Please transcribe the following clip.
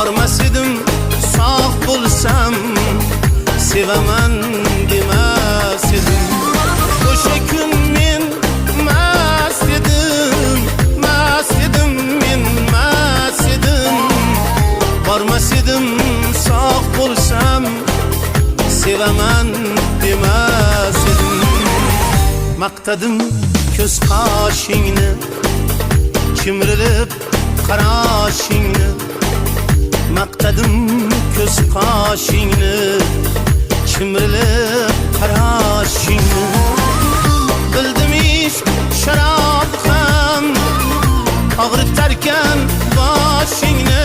bormas edim sog' bo'lsam sevaman demas edim. O'sha kun men mast edim men mast edim. Bormas edim sog' bo'lsam sevaman demas edim. Maqtadim ko'z qoshingni, chimrilib qarashingni. Maqtadim ko'z qoshingni, chimrilib qarashingni. Bildim ishq sharob ham og'ritarkan boshingni.